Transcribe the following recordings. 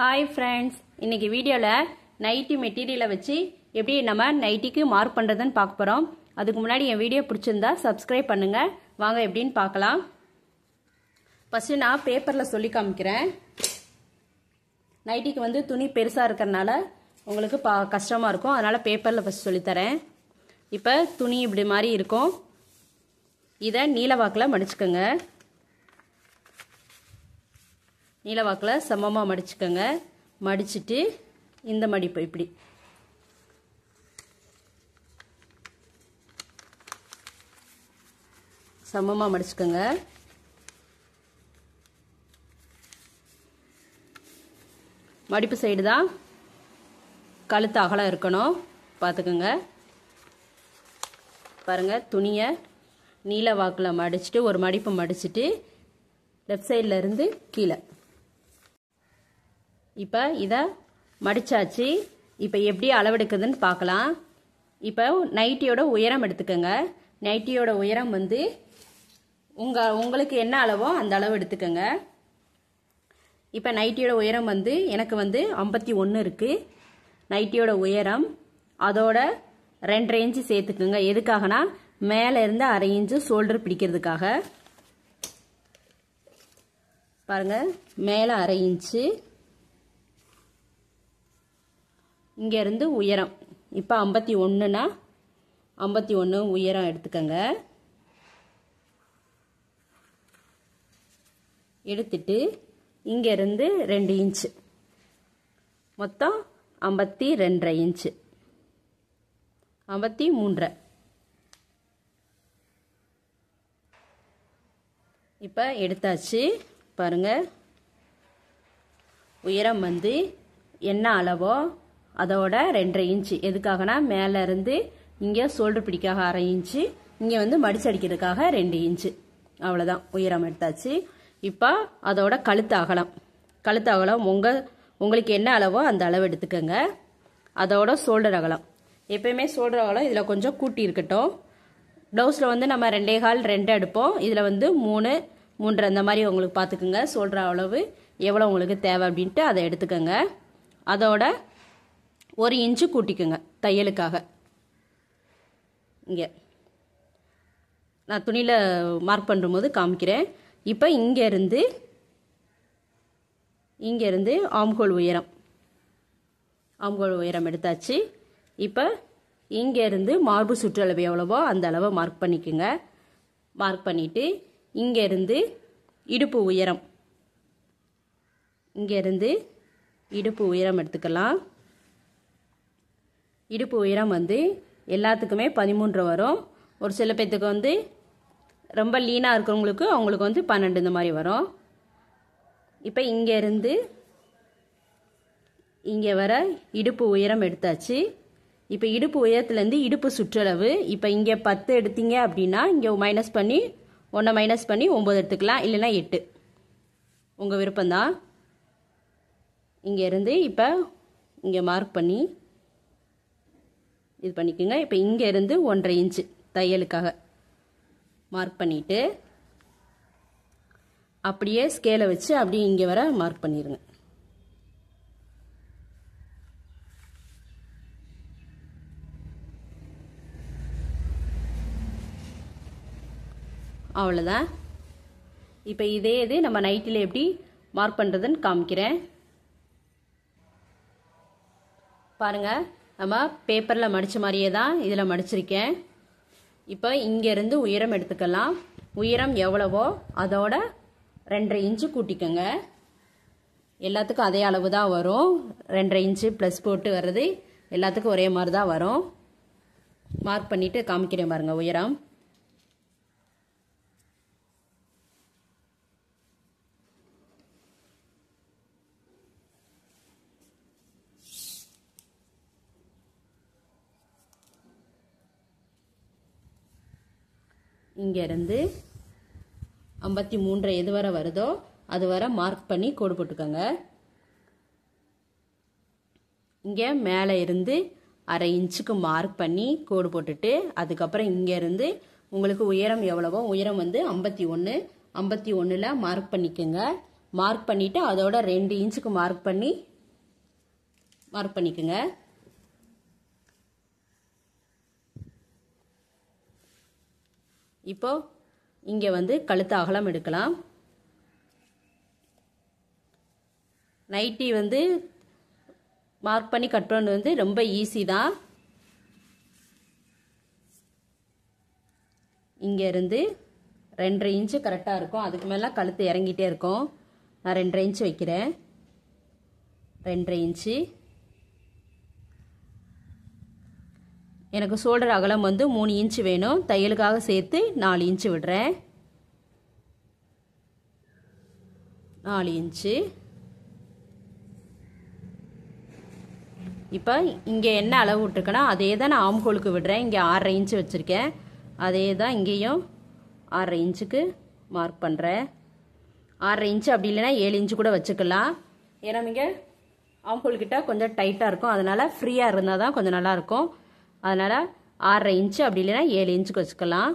Hi friends, இன்னைக்கு வீடியோவில் nightie மெட்டீரியலை வச்சு எப்படி நம்ம நைட்டிக்கு மார்க் பண்ணுறதுன்னு பார்க்க போகிறோம். அதுக்கு முன்னாடி என் வீடியோ பிடிச்சிருந்தா சப்ஸ்கிரைப் பண்ணுங்கள். வாங்க எப்படின்னு பார்க்கலாம். ஃபஸ்ட்டு நான் பேப்பரில் சொல்லி காமிக்கிறேன். நைட்டிக்கு வந்து துணி பெருசாக இருக்கிறனால உங்களுக்கு கஷ்டமாக இருக்கும், அதனால் பேப்பரில் ஃபஸ்ட் சொல்லித்தரேன். இப்போ துணி இப்படி மாதிரி இருக்கும். இதை நீலவாக்கில் மடிச்சுக்கோங்க. நீலவாக்கில் சமமாக மடிச்சுக்கோங்க. மடிச்சுட்டு இந்த மடிப்பு இப்படி சமமாக மடிச்சுக்கோங்க. மடிப்பு சைடு தான் கழுத்து அகலம் இருக்கணும், பார்த்துக்கோங்க. பாருங்கள், துணியை நீலவாக்கில் மடிச்சுட்டு ஒரு மடிப்பு மடிச்சுட்டு லெஃப்ட் சைடில் இருந்து கீழே இப்போ இதை மடிச்சாச்சு. இப்போ எப்படி அளவெடுக்குதுன்னு பார்க்கலாம். இப்போ நைட்டியோட உயரம் எடுத்துக்கோங்க. நைட்டியோட உயரம் வந்து உங்களுக்கு என்ன அளவோ அந்த அளவு எடுத்துக்கோங்க. இப்போ நைட்டியோட உயரம் வந்து எனக்கு வந்து 51 இருக்குது. நைட்டியோட உயரம் அதோட 2.5 இன்ச்சு சேர்த்துக்குங்க. எதுக்காகனா மேலே இருந்து 1/2 இன்ச்சு ஷோல்டர் பிடிக்கிறதுக்காக. பாருங்கள், மேலே 1/2 இன்ச்சு, இங்கேருந்து உயரம் இப்போ 51னா 51 உயரம் எடுத்துக்கோங்க. எடுத்துட்டு இங்கேருந்து 2 இன்ச்சு, மொத்தம் 52.5 இன்ச்சு, 53. இப்போ எடுத்தாச்சு. பாருங்கள், உயரம் வந்து என்ன அளவோ அதோட 2.5 இன்ச்சு. எதுக்காகனா மேலே இருந்து இங்கே ஷோல்டர் பிடிக்காக 1/2 இன்ச்சு, இங்கே வந்து மடிச்சடிக்கிறதுக்காக 2 இன்ச்சு. அவ்வளோதான், உயரம் எடுத்தாச்சு. இப்போ அதோட கழுத்து அகலம் உங்களுக்கு என்ன அளவோ அந்த அளவு எடுத்துக்கோங்க. அதோட ஷோல்டர் அகலம், எப்பயுமே ஷோல்டர் அகலம் இதில் கொஞ்சம் கூட்டி இருக்கட்டும். ப்ளவுஸில் வந்து நம்ம 2.25 2 எடுப்போம், இதில் வந்து 3 3 அந்த மாதிரி உங்களுக்கு பார்த்துக்குங்க. ஷோல்டர் அளவு எவ்வளோ உங்களுக்கு தேவை அப்படின்ட்டு அதை எடுத்துக்கோங்க. அதோட 1 இன்ச்சு கூட்டிக்குங்க தையலுக்காக. இங்கே நான் துணியில் மார்க் பண்ணும்போது காமிக்கிறேன். இப்போ இங்கேருந்து ஆம்ஹோல் உயரம் எடுத்தாச்சு. இப்போ இங்கேருந்து மார்பு சுற்றளவு எவ்வளவோ அந்த அளவை மார்க் பண்ணிக்கோங்க. மார்க் பண்ணிவிட்டு இங்கேருந்து இடுப்பு உயரம், இங்கேருந்து இடுப்பு உயரம் எடுத்துக்கலாம். இடுப்பு உயரம் வந்து எல்லாத்துக்குமே 13 வரும். ஒரு சில பேர்த்துக்கு வந்து ரொம்ப லீனாக இருக்கிறவங்களுக்கு அவங்களுக்கு வந்து 12 இந்த மாதிரி வரும். இப்போ இங்கேருந்து இங்கே வர இடுப்பு உயரம் எடுத்தாச்சு. இப்போ இடுப்பு உயரத்துலேருந்து இடுப்பு சுற்றளவு இப்போ இங்கே 10 எடுத்தீங்க அப்படின்னா இங்கே மைனஸ் பண்ணி 9 எடுத்துக்கலாம், இல்லைன்னா 8, உங்கள் விருப்பம்தான். இங்கேருந்து இப்போ இங்கே மார்க் பண்ணி இது பண்ணிக்கோங்க. இப்போ இங்கேருந்து 1.5 இன்ச்சு தையலுக்காக மார்க் பண்ணிவிட்டு அப்படியே ஸ்கேலை வச்சு அப்படியே இங்கே வர மார்க் பண்ணிடுங்க. அவ்வளோதான். இப்போ இதே இது நம்ம நைட்டில் எப்படி மார்க் பண்ணுறதுன்னு காமிக்கிறேன். பாருங்கள், நம்ம பேப்பரில் மடித்த மாதிரியே தான் இதில் மடிச்சிருக்கேன். இப்போ இங்கேருந்து உயரம் எடுத்துக்கலாம். உயரம் எவ்வளவோ அதோட 2.5 இன்ச்சு கூட்டிக்கோங்க. எல்லாத்துக்கும் அதே அளவு தான் வரும். 2.5 இன்ச்சு ப்ளஸ் போட்டு வர்றது எல்லாத்துக்கும் ஒரே மாதிரி தான் வரும். மார்க் பண்ணிவிட்டு காமிக்கிறேன் பாருங்கள் உயரம். இங்கேருந்து 53 எது வரை வருதோ அது வரை மார்க் பண்ணி கோடு போட்டுக்கோங்க. இங்கே மேலே இருந்து 1/2 இன்ச்சுக்கு மார்க் பண்ணி கோடு போட்டுட்டு அதுக்கப்புறம் இங்கேருந்து உங்களுக்கு உயரம் எவ்வளவோ உயரம் வந்து 51 51ல் மார்க் பண்ணிக்கோங்க. மார்க் பண்ணிவிட்டு அதோட 2 இன்ச்சுக்கு மார்க் பண்ணி மார்க் பண்ணிக்கோங்க. இப்போ இங்கே வந்து கழுத்து அகலம் எடுக்கலாம். நைட்டி வந்து மார்க் பண்ணி கட் பண்ணது வந்து ரொம்ப ஈஸி தான். இங்கேருந்து 2.5 இன்ச்சு கரெக்டாக இருக்கும். அதுக்கு மேலே கழுத்து இறங்கிட்டே இருக்கும். நான் 2.5 இன்ச்சு வைக்கிறேன். 2.5 இன்ச்சு. எனக்கு ஷோல்டர் அகலம் வந்து 3 இன்ச்சு வேணும். தையலுக்காக சேர்த்து 4 இன்ச்சு விடுறேன். 4 இன்ச்சு. இப்போ இங்கே என்ன அளவு விட்டுருக்கேன்னா அதே தான் நான் ஆம்ஹோலுக்கு விடுறேன். இங்கே 6.5 இன்ச்சு வச்சுருக்கேன். அதே தான் இங்கேயும் 6.5 இன்ச்சுக்கு மார்க் பண்ணுறேன். 6.5 இன்ச்சு அப்படி இல்லைன்னா 7 இன்ச்சு கூட வச்சுக்கலாம். ஏன்னா இங்கே ஆம்ஹோல்கிட்ட கொஞ்சம் டைட்டாக இருக்கும். அதனால் ஃப்ரீயாக இருந்தால் தான் கொஞ்சம் நல்லாயிருக்கும். அதனால் 6.5 இன்ச்சு அப்படி இல்லைன்னா 7 இன்ச்சுக்கு வச்சுக்கலாம்.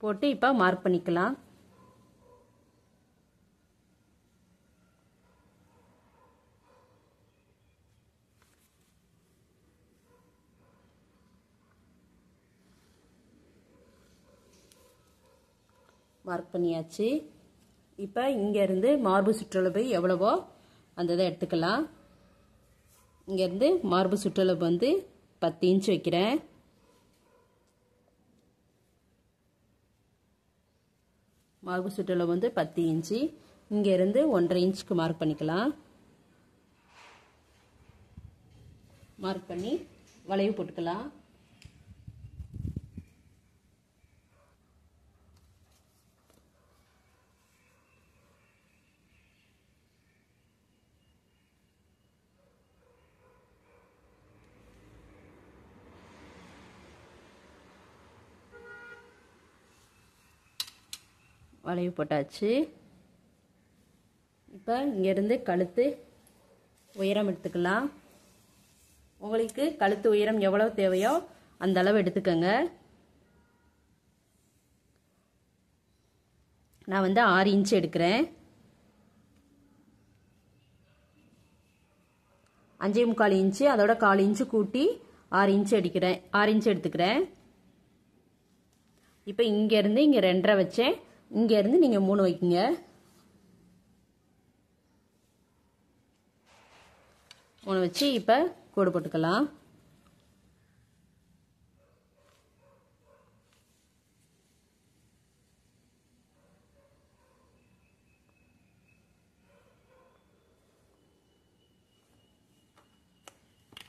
போட்டு இப்போ மார்க் பண்ணிக்கலாம். மார்க் பண்ணியாச்சு. இப்போ இங்கேருந்து மார்பு சுற்றளவு எவ்வளவோ அந்த இதை எடுத்துக்கலாம். இங்கேருந்து மார்பு சுற்றளவு வந்து 10 இன்ச்சு வைக்கிறேன். மார்பு சுற்றளவு வந்து 10 இன்ச்சு. இங்கேருந்து 1.5 இன்ச்சுக்கு மார்க் பண்ணிக்கலாம். மார்க் பண்ணி வளைவு போட்டுக்கலாம். வளைவு போட்டாச்சு. இப்போ இங்கேருந்து கழுத்து உயரம் எடுத்துக்கலாம். உங்களுக்கு கழுத்து உயரம் எவ்வளோ தேவையோ அந்த அளவு எடுத்துக்கோங்க. நான் வந்து 6 இன்ச்சு எடுக்கிறேன். 5.25 இன்ச்சு அதோட 1/4 இன்ச்சு கூட்டி 6 இன்ச்சு அடிக்கிறேன். 6 இன்ச்சு எடுத்துக்கிறேன். இப்போ இங்கேருந்து இங்கே 2.5 வச்சேன். இங்கேருந்து நீங்கள் 3 வைக்குங்க. 3 வச்சு இப்போ கோடு போட்டுக்கலாம்.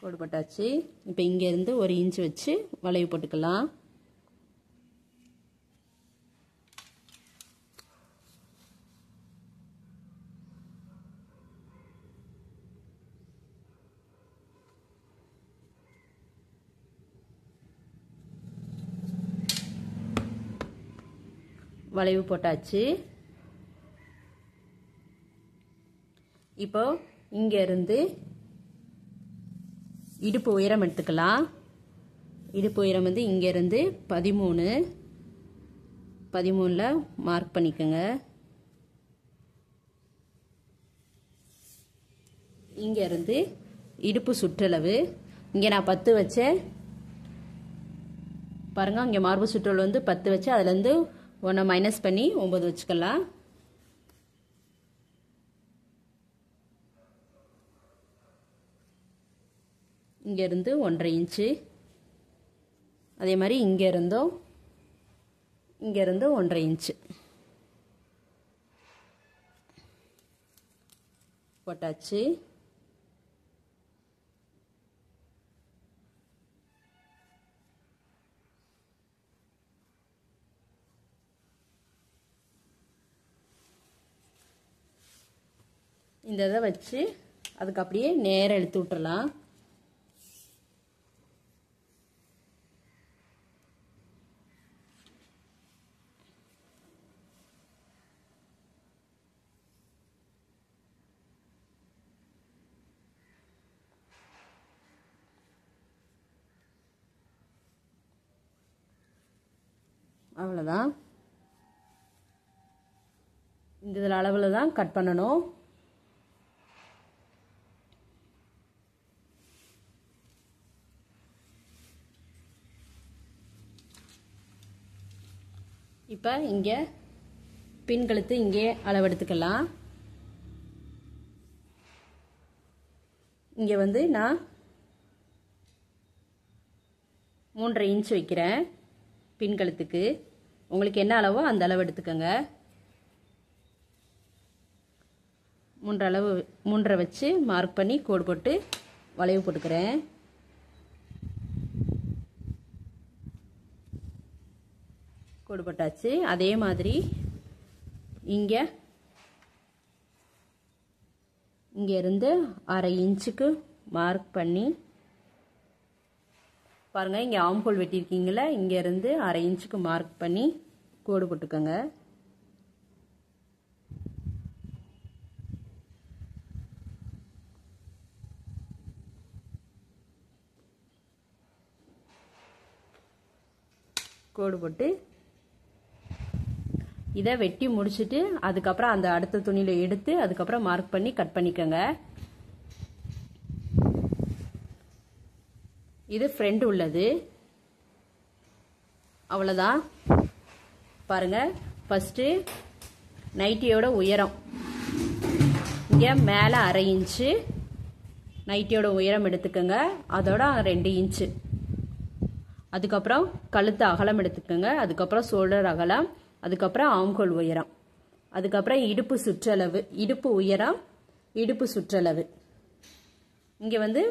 கோடு போட்டாச்சு. இப்போ இங்கேருந்து 1 இன்ச்சு வச்சு வளைவு போட்டுக்கலாம். வளைவு போட்டாச்சு. இப்போ இங்கேருந்து இடுப்பு உயரம் எடுத்துக்கலாம். இடுப்பு உயரம் வந்து இங்கேருந்து 13 மார்க் பண்ணிக்கோங்க. இங்கேருந்து இடுப்பு சுற்றளவு இங்கே நான் 10 வச்சேன். பாருங்க, இங்கே மார்பு சுற்றளவு வந்து 10 வச்சு அதுலேருந்து 1 மைனஸ் பண்ணி 9 வச்சுக்கலாம். இங்கேருந்து 1.5 இன்ச்சு. அதே மாதிரி இங்கேருந்து 1.5 இன்ச்சு போட்டாச்சு. இந்த இதை வச்சு அதுக்கு அப்படியே நேரம் எடுத்து விட்டுறலாம். அவ்வளோதான். இந்த அளவில் தான் கட் பண்ணணும். இப்போ இங்கே பின் கழுத்து இங்கே அளவெடுத்துக்கலாம். இங்கே வந்து நான் 3.5 இன்ச் வைக்கிறேன் பின் கழுத்துக்கு. உங்களுக்கு என்ன அளவோ அந்த அளவு எடுத்துக்கோங்க. 3.5 வச்சு மார்க் பண்ணி கோடு போட்டு வளைவு போட்டுக்கிறேன். கோடு போட்டாச்சு. அதே மாதிரி இங்கே இருந்து 1/2 இன்ச்சுக்கு மார்க் பண்ணி பாருங்க. இங்கே ஆம்ஹோல் வெட்டியிருக்கீங்களா, இங்கேருந்து 1/2 இன்ச்சுக்கு மார்க் பண்ணி கோடு போட்டுக்கோங்க. கோடு போட்டு இதை வெட்டி முடிச்சுட்டு அதுக்கப்புறம் அந்த அடுத்த துணியில் எடுத்து அதுக்கப்புறம் மார்க் பண்ணி கட் பண்ணிக்கோங்க. இது ஃப்ரண்ட் உள்ளது. அவ்வளோதான். பாருங்க. ஃபஸ்ட்டு நைட்டியோட உயரம் இங்கே மேலே 1/2 இன்ச்சு நைட்டியோட உயரம் எடுத்துக்கோங்க. அதோட 2 இன்ச்சு. அதுக்கப்புறம் கழுத்து அகலம் எடுத்துக்கோங்க. அதுக்கப்புறம் ஷோல்டர் அகலம், அதுக்கப்புறம் ஆம்ஹோல் உயரம், அதுக்கப்புறம் இடுப்பு சுற்றளவு, இடுப்பு உயரம், இடுப்பு சுற்றளவு, இங்கே வந்து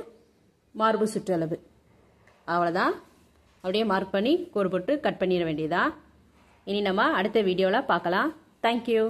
மார்பு சுற்றளவு. அவ்வளோதான். அப்படியே மார்க் பண்ணி கோடு போட்டு கட் பண்ணிட வேண்டியதான். இனி நம்ம அடுத்த வீடியோவில் பார்க்கலாம். தேங்க்யூ.